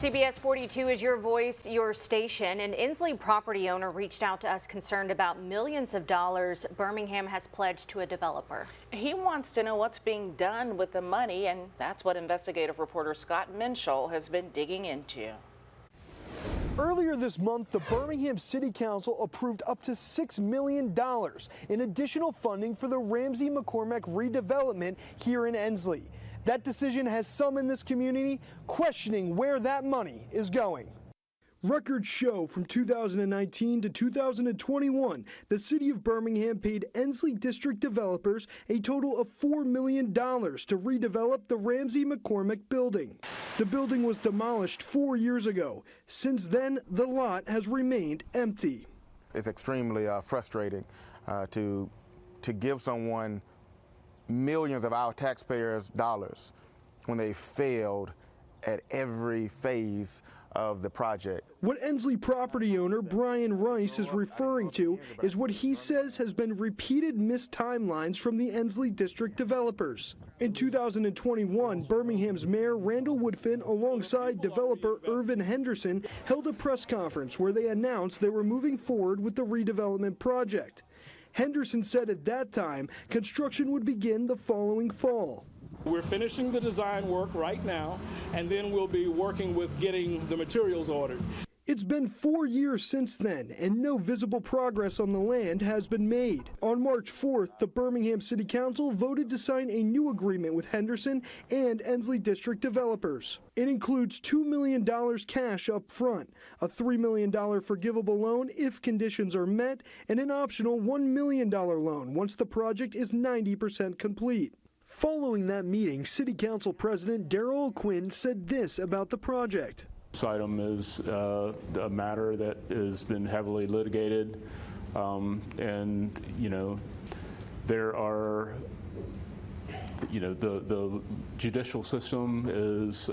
CBS 42 is your voice, your station. An Ensley property owner reached out to us concerned about millions of dollars Birmingham has pledged to a developer. He wants to know what's being done with the money, and that's what investigative reporter Scott Minshall has been digging into. Earlier this month, the Birmingham City Council approved up to $6 million in additional funding for the Ramsey McCormick redevelopment here in Ensley. That decision has some in this community questioning where that money is going. Records show from 2019 to 2021, the city of Birmingham paid Ensley district developers a total of $4 million to redevelop the Ramsey McCormick building. The building was demolished 4 years ago. Since then, the lot has remained empty. It's extremely frustrating to give someone millions of our taxpayers' dollars when they failed at every phase of the project. What Ensley property owner Brian Rice is referring to is what he says has been repeated missed timelines from the Ensley district developers. In 2021, Birmingham's Mayor Randall Woodfin alongside developer Irvin Henderson held a press conference where they announced they were moving forward with the redevelopment project. Henderson said at that time construction would begin the following fall. We're finishing the design work right now, and then we'll be working with getting the materials ordered. It's been 4 years since then, and no visible progress on the land has been made. On March 4th, the Birmingham City Council voted to sign a new agreement with Henderson and Ensley district developers. It includes $2 million cash up front, a $3 million forgivable loan if conditions are met, and an optional $1 million loan once the project is 90% complete. Following that meeting, City Council President Darrell O'Quinn said this about the project. This item is a matter that has been heavily litigated, and there are, the judicial system is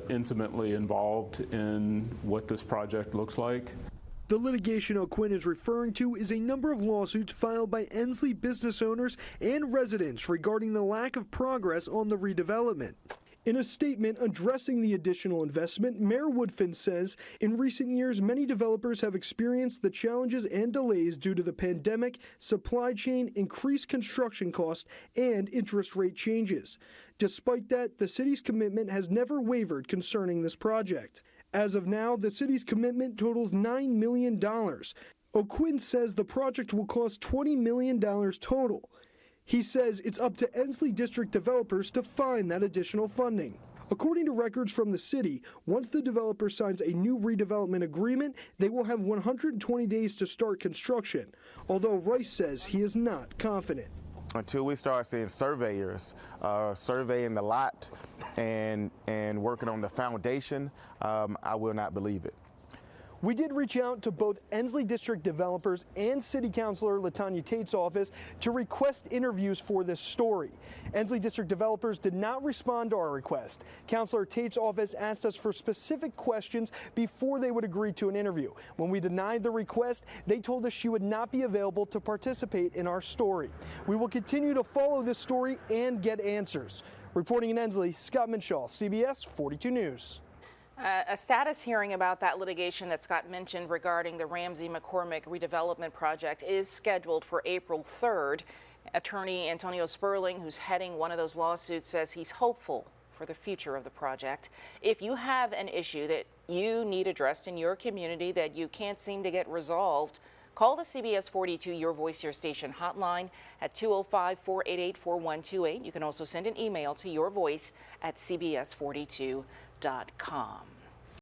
intimately involved in what this project looks like. The litigation O'Quinn is referring to is a number of lawsuits filed by Ensley business owners and residents regarding the lack of progress on the redevelopment. In a statement addressing the additional investment, Mayor Woodfin says, in recent years, many developers have experienced the challenges and delays due to the pandemic, supply chain, increased construction costs, and interest rate changes. Despite that, the city's commitment has never wavered concerning this project. As of now, the city's commitment totals $9 million. O'Quinn says the project will cost $20 million total. He says it's up to Ensley district developers to find that additional funding. According to records from the city, once the developer signs a new redevelopment agreement, they will have 120 days to start construction, although Rice says he is not confident. Until we start seeing surveyors surveying the lot and working on the foundation, I will not believe it. We did reach out to both Ensley district developers and City Councilor LaTanya Tate's office to request interviews for this story. Ensley district developers did not respond to our request. Councilor Tate's office asked us for specific questions before they would agree to an interview. When we denied the request, they told us she would not be available to participate in our story. We will continue to follow this story and get answers. Reporting in Ensley, Scott Minshall, CBS 42 News. A status hearing about that litigation that Scott mentioned regarding the Ramsey McCormick redevelopment project is scheduled for April 3rd. Attorney Antonio Sperling, who's heading one of those lawsuits, says he's hopeful for the future of the project. If you have an issue that you need addressed in your community that you can't seem to get resolved, call the CBS 42 Your Voice, Your Station hotline at 205-488-4128. You can also send an email to yourvoice@cbs42.com.